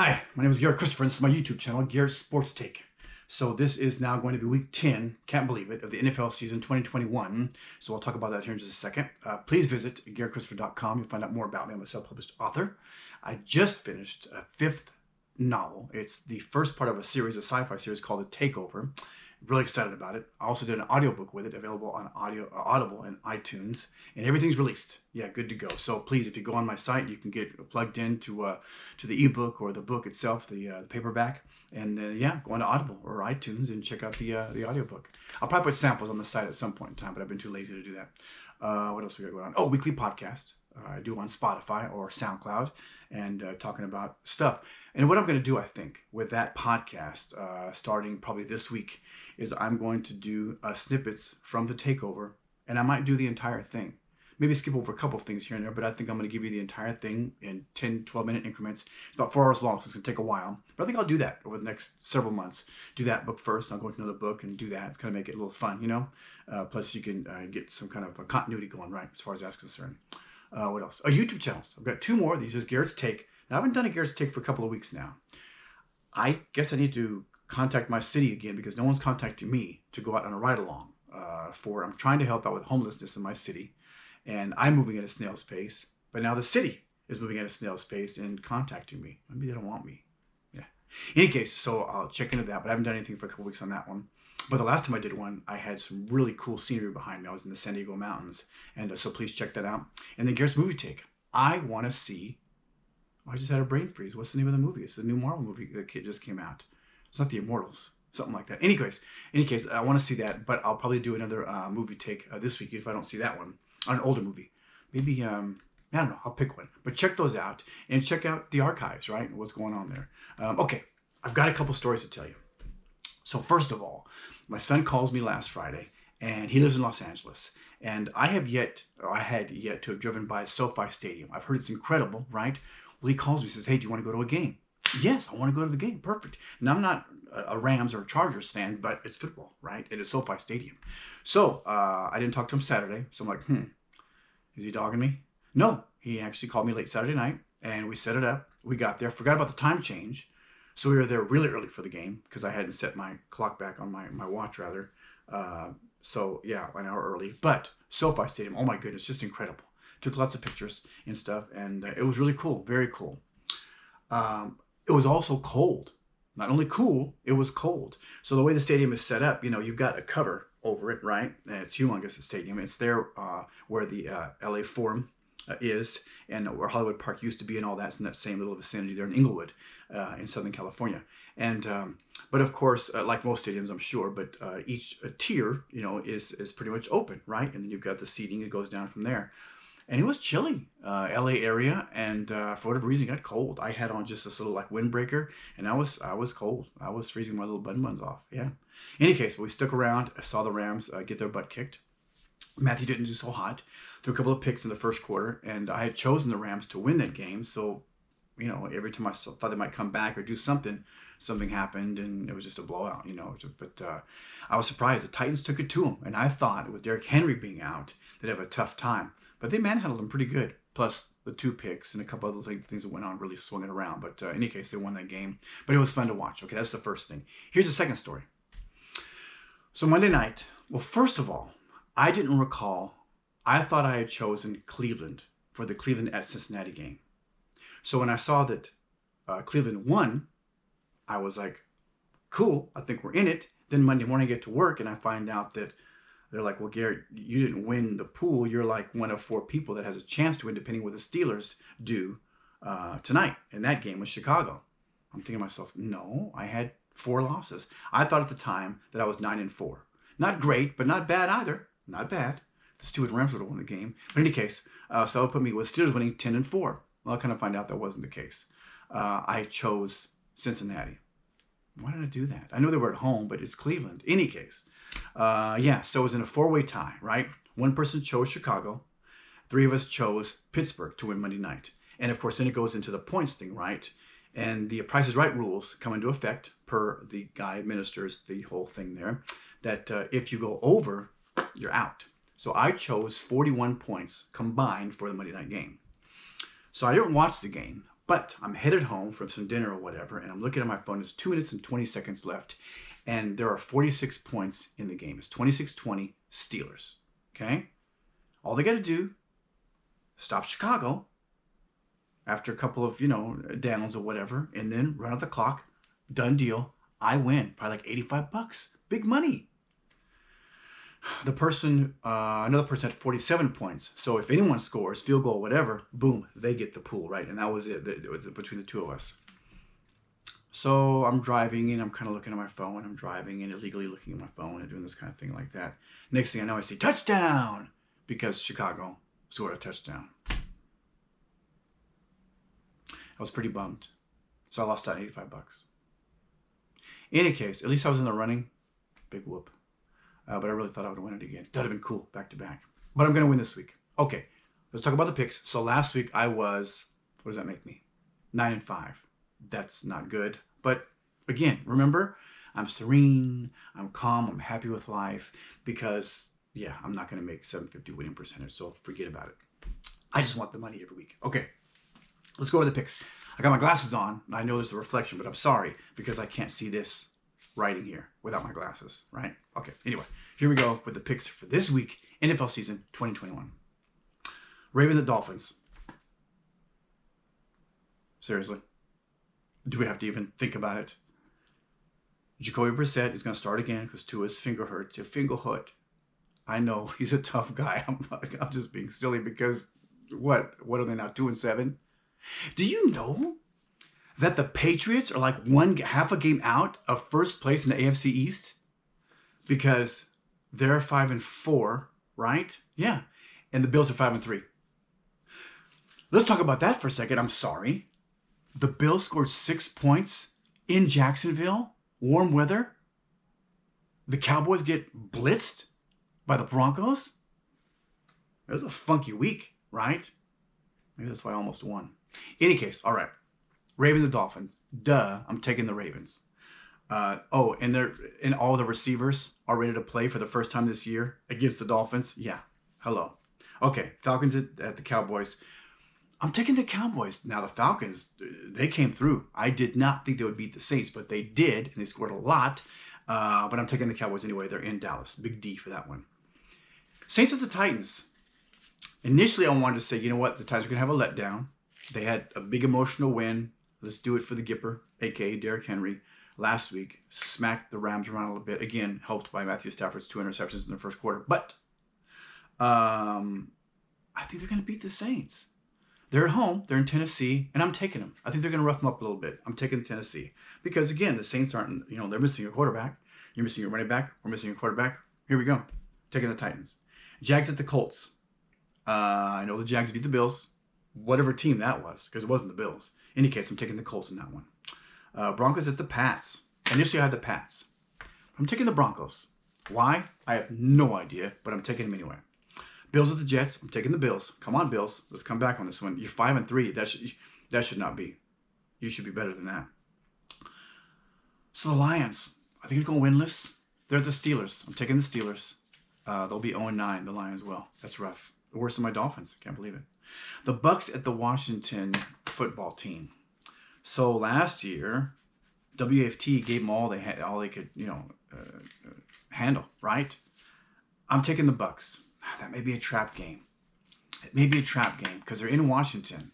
Hi, my name is Garrett Christopher, and this is my YouTube channel, Garrett Sports Take. So this is now going to be week 10, can't believe it, of the NFL season 2021. So I'll talk about that here in just a second. Please visit GarrettChristopher.com. You'll find out more about me. I'm a self-published author. I just finished a fifth novel. It's the first part of a series, a sci-fi series called The Takeover. Really excited about it. I also did an audiobook with it, available on Audible and iTunes, and everything's released. Yeah, good to go. So please, if you go on my site, you can get plugged in to the ebook or the book itself, the paperback, and then go on to Audible or iTunes and check out the audiobook. I'll probably put samples on the site at some point in time, but I've been too lazy to do that. What else we got going on? Oh, weekly podcast. I do on Spotify or Soundcloud, and talking about stuff. And what I'm going to do, I think, with that podcast, starting probably this week, is I'm going to do snippets from the takeover, and I might do the entire thing. Maybe skip over a couple of things here and there, but I think I'm going to give you the entire thing in 10, 12-minute increments. It's about 4 hours long, so it's going to take a while. But I think I'll do that over the next several months. Do that book first, and I'll go into another book and do that. It's going to make it a little fun, you know? Plus, you can get some kind of a continuity going, right, as far as that's concerned. What else? YouTube channels. I've got 2 more. These are Garrett's Take. Now, I haven't done a Garrett's Take for a couple of weeks now. I guess I need to contact my city again because no one's contacting me to go out on a ride-along. I'm trying to help out with homelessness in my city, and I'm moving at a snail's pace, but now the city is moving at a snail's pace and contacting me. Maybe they don't want me. Yeah. In any case, so I'll check into that, but I haven't done anything for a couple weeks on that one. But the last time I did one, I had some really cool scenery behind me. I was in the San Diego mountains, and so please check that out. And then Garrett's Movie Take. I want to see... I just had a brain freeze. What's the name of the movie? It's the new Marvel movie that just came out. It's not The Immortals. Something like that. In any case, I want to see that, but I'll probably do another movie take this week if I don't see that one. On an older movie. Maybe, I don't know. I'll pick one. But check those out, and check out the archives, right? What's going on there. Okay, I've got a couple stories to tell you. So first of all, my son calls me last Friday, and he lives in Los Angeles. And I had yet to have driven by SoFi Stadium. I've heard it's incredible, right? Well, he calls me and says, hey, do you want to go to a game? Yes, I want to go to the game. Perfect. And I'm not a Rams or a Chargers fan, but it's football, right? It is SoFi Stadium. So I didn't talk to him Saturday. So I'm like, is he dogging me? No, he actually called me late Saturday night, and we set it up. We got there, forgot about the time change. So we were there really early for the game because I hadn't set my clock back on my watch, rather. So yeah, an hour early. But SoFi Stadium, oh my goodness, just incredible. Took lots of pictures and stuff, and it was really cool, very cool. It was also cold. Not only cool, it was cold. So the way the stadium is set up, you've got a cover over it, right? And it's humongous, the stadium. It's there where the LA Forum is, and where Hollywood Park used to be, and all that's in that same little vicinity there in Inglewood, in Southern California. And but of course, like most stadiums, I'm sure, but each tier, is pretty much open, right? And then you've got the seating. It goes down from there. And it was chilly, LA area, and for whatever reason, it got cold. I had on just this little windbreaker, and I was cold. I was freezing my little buns off. Yeah. In any case, we stuck around. I saw the Rams get their butt kicked. Matthew didn't do so hot. Threw a couple of picks in the first quarter, and I had chosen the Rams to win that game. So, every time I thought they might come back or do something, something happened, and it was just a blowout. But I was surprised. The Titans took it to them, and I thought with Derrick Henry being out, they'd have a tough time. But they manhandled them pretty good. Plus the 2 picks and a couple other things that went on really swung it around. But in any case, they won that game. But it was fun to watch. Okay, that's the first thing. Here's the second story. So Monday night, well, first of all, I didn't recall. I thought I had chosen Cleveland for the Cleveland at Cincinnati game. So when I saw that Cleveland won, I was like, cool, I think we're in it. Then Monday morning I get to work and I find out that they're like, well, Garrett, you didn't win the pool. You're like one of 4 people that has a chance to win, depending what the Steelers do tonight. And that game was Chicago. I'm thinking to myself, no, I had 4 losses. I thought at the time that I was 9-4. Not great, but not bad either. Not bad. The stupid Rams would have won the game. But in any case, so that would put me with Steelers winning 10-4. Well, I kind of find out that wasn't the case. I chose Cincinnati. Why did I do that? I know they were at home, but it's Cleveland. In any case. So it was in a 4-way tie, right? One person chose Chicago. 3 of us chose Pittsburgh to win Monday night. And of course, then it goes into the points thing, right? And the Price is Right rules come into effect per the guy administers the whole thing there, that if you go over, you're out. So I chose 41 points combined for the Monday night game. So I didn't watch the game, But I'm headed home from some dinner or whatever, and I'm looking at my phone. There's 2 minutes and 20 seconds left, and there are 46 points in the game. It's 26-20 Steelers. Okay? All they got to do, stop Chicago after a couple of, downs or whatever, and then run out the clock. Done deal. I win. Probably like $85. Big money. The person, another person had 47 points. So if anyone scores, field goal, whatever, boom, they get the pool, right? And that was it. It was between the two of us. So I'm driving and I'm kind of looking at my phone. I'm driving and illegally looking at my phone and doing this kind of thing like that. Next thing I know, I see touchdown because Chicago scored a touchdown. I was pretty bummed. So I lost out $85. In any case, at least I was in the running. Big whoop. But I really thought I would win it again. That would have been cool, back to back. But I'm going to win this week. Okay, let's talk about the picks. So last week I was, what does that make me? 9-5. That's not good. But again, remember, I'm serene, I'm calm, I'm happy with life because, yeah, I'm not going to make 750 winning percentage, so forget about it. I just want the money every week. Okay, let's go over the picks. I got my glasses on. I know there's a reflection, but I'm sorry because I can't see this writing here without my glasses, right? Okay, anyway, here we go with the picks for this week, NFL season 2021. Ravens at Dolphins. Seriously? Do we have to even think about it? Jacoby Brissett is going to start again because Tua's finger hurts. Your finger hurt. I know, he's a tough guy. I'm just being silly because what are they now, 2-7? Do you know that the Patriots are like half a game out of first place in the AFC East? Because they're 5-4, right? Yeah. And the Bills are 5-3. Let's talk about that for a second. I'm sorry. The Bills scored 6 points in Jacksonville. Warm weather. The Cowboys get blitzed by the Broncos. It was a funky week, right? Maybe that's why I almost won. In any case, all right. Ravens and Dolphins. Duh, I'm taking the Ravens. And all the receivers are ready to play for the first time this year against the Dolphins. Yeah, hello. Okay, Falcons at the Cowboys. I'm taking the Cowboys. Now, the Falcons, they came through. I did not think they would beat the Saints, but they did, and they scored a lot. But I'm taking the Cowboys anyway. They're in Dallas. Big D for that one. Saints at the Titans. Initially, I wanted to say, you know what? The Titans are going to have a letdown. They had a big emotional win. Let's do it for the Gipper, a.k.a. Derrick Henry, last week. Smacked the Rams around a little bit. Again, helped by Matthew Stafford's 2 interceptions in the first quarter. But I think they're going to beat the Saints. They're at home. They're in Tennessee, and I'm taking them. I think they're going to rough them up a little bit. I'm taking Tennessee. Because, again, the Saints aren't, they're missing a quarterback. You're missing a running back. We're missing a quarterback. Here we go. Taking the Titans. Jags at the Colts. I know the Jags beat the Bills. Whatever team that was, because it wasn't the Bills. In any case, I'm taking the Colts in that one. Broncos at the Pats. Initially, I had the Pats. I'm taking the Broncos. Why? I have no idea, but I'm taking them anyway. Bills at the Jets. I'm taking the Bills. Come on, Bills. Let's come back on this one. You're 5-3. That should not be. You should be better than that. So the Lions. I think they're going winless. They're the Steelers. I'm taking the Steelers. They'll be 0-9. The Lions will. That's rough. Worse than my Dolphins. Can't believe it. The Bucks at the Washington football team. So last year, WFT gave them all they could, handle, right? I'm taking the Bucks. That may be a trap game. It may be a trap game because they're in Washington.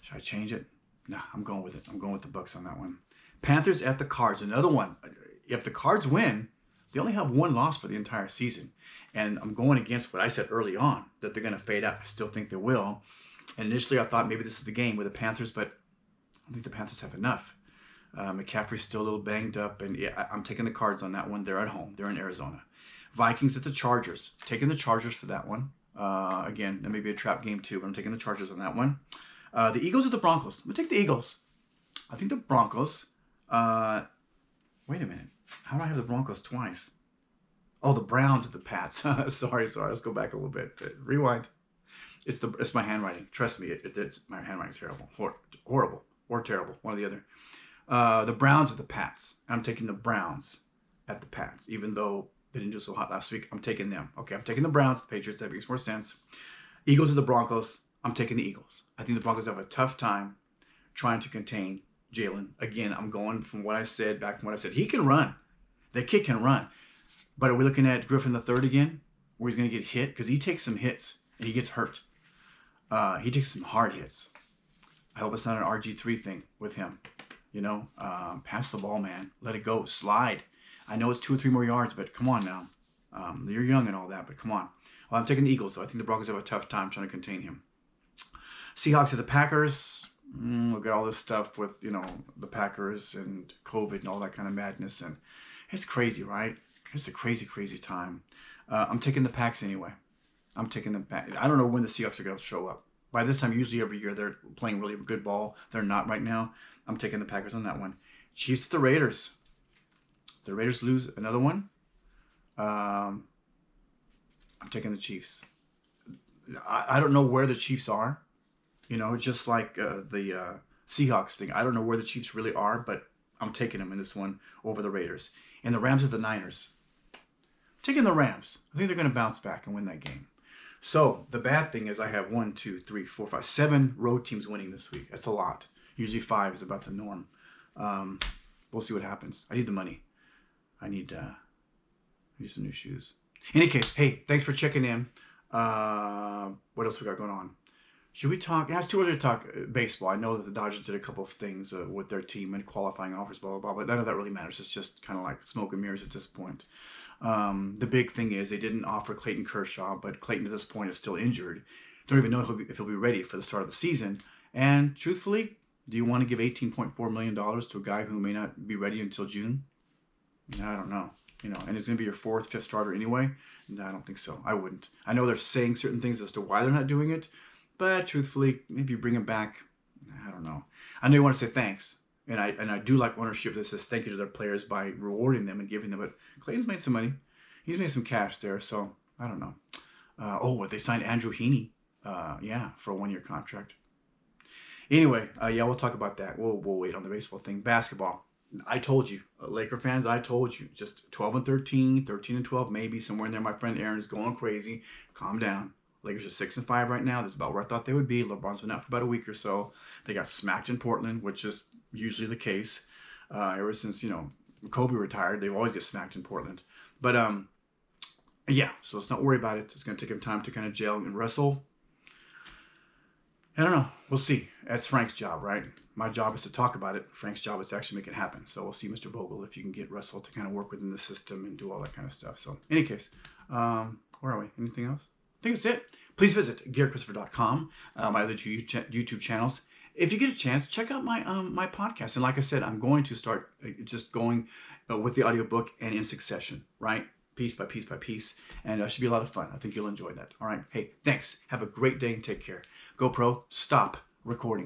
Should I change it? No, I'm going with it. I'm going with the Bucks on that one. Panthers at the Cards. Another one. If the Cards win, they only have one loss for the entire season. And I'm going against what I said early on, that they're going to fade out. I still think they will. And initially I thought maybe this is the game with the Panthers, but I don't think the Panthers have enough. McCaffrey's still a little banged up, and yeah, I'm taking the Cards on that one. They're at home. They're in Arizona. Vikings at the Chargers. Taking the Chargers for that one. Again, that may be a trap game too, but I'm taking the Chargers on that one. The Eagles at the Broncos. I'm going to take the Eagles. I think the Broncos... wait a minute. How do I have the Broncos twice? Oh, the Browns at the Pats. sorry. Let's go back a little bit. Rewind. It's my handwriting. Trust me, it's my handwriting's terrible. Horrible. Or terrible. One or the other. The Browns at the Pats. I'm taking the Browns at the Pats. Even though they didn't do so hot last week, I'm taking them. Okay, I'm taking the Browns, the Patriots. That makes more sense. Eagles at the Broncos. I'm taking the Eagles. I think the Broncos have a tough time. trying to contain Jalen. Again, I'm going from what I said, back from what I said. He can run. The kid can run. But are we looking at Griffin III again, where he's going to get hit? Because he takes some hits and he gets hurt. He takes some hard hits. I hope it's not an RG3 thing with him. Pass the ball, man. Let it go. Slide. I know it's 2 or 3 more yards, but come on now. You're young and all that, but come on. Well, I'm taking the Eagles, though. I think the Broncos have a tough time trying to contain him. Seahawks at the Packers. Look at all this stuff with, the Packers and COVID and all that kind of madness. And it's crazy, right? It's a crazy, crazy time. I'm taking the Packs anyway. I'm taking the Packs. I don't know when the Seahawks are going to show up. By this time, usually every year, they're playing really good ball. They're not right now. I'm taking the Packers on that one. Chiefs at the Raiders. The Raiders lose another one. I'm taking the Chiefs. I don't know where the Chiefs are. Just like the Seahawks thing. I don't know where the Chiefs really are, but I'm taking them in this one over the Raiders. And the Rams at the Niners. Taking the Rams. I think they're going to bounce back and win that game. So the bad thing is I have 1, 2, 3, 4, 5, 7 road teams winning this week. That's a lot. Usually 5 is about the norm. We'll see what happens. I need the money. I need some new shoes. In any case, hey, thanks for checking in. What else we got going on? Should we talk? It's too early to talk baseball. I know that the Dodgers did a couple of things with their team and qualifying offers, blah, blah, blah. But none of that really matters. It's just kind of like smoke and mirrors at this point. The big thing is they didn't offer Clayton Kershaw, but Clayton at this point is still injured. Don't even know if he'll be ready for the start of the season. And truthfully, do you want to give $18.4 million to a guy who may not be ready until June? I don't know. And it's going to be your 4th, 5th starter anyway. No, I don't think so. I wouldn't. I know they're saying certain things as to why they're not doing it. But truthfully, if you bring him back, I don't know. I know you want to say thanks. And I do like ownership that says thank you to their players by rewarding them and giving them. But Clayton's made some money. He's made some cash there. So, I don't know. They signed Andrew Heaney. For a 1-year contract. Anyway, we'll talk about that. We'll wait on the baseball thing. Basketball. I told you. Laker fans, I told you. Just 12 and 13, 13 and 12, maybe somewhere in there. My friend Aaron is going crazy. Calm down. Lakers are 6 and 5 right now. That's about where I thought they would be. LeBron's been out for about a week or so. They got smacked in Portland, which is usually the case. Ever since, Kobe retired, they always get smacked in Portland. But, so let's not worry about it. It's going to take him time to kind of gel and wrestle. I don't know. We'll see. That's Frank's job, right? My job is to talk about it. Frank's job is to actually make it happen. So we'll see, Mr. Vogel, if you can get Russell to kind of work within the system and do all that kind of stuff. So, in any case, where are we? Anything else? I think that's it. Please visit GaretChristopher.com, my other YouTube channels. If you get a chance, check out my my podcast. And like I said, I'm going to start just going with the audiobook and in succession, right? Piece by piece by piece. And it should be a lot of fun. I think you'll enjoy that. All right. Hey, thanks. Have a great day and take care. GoPro, stop recording.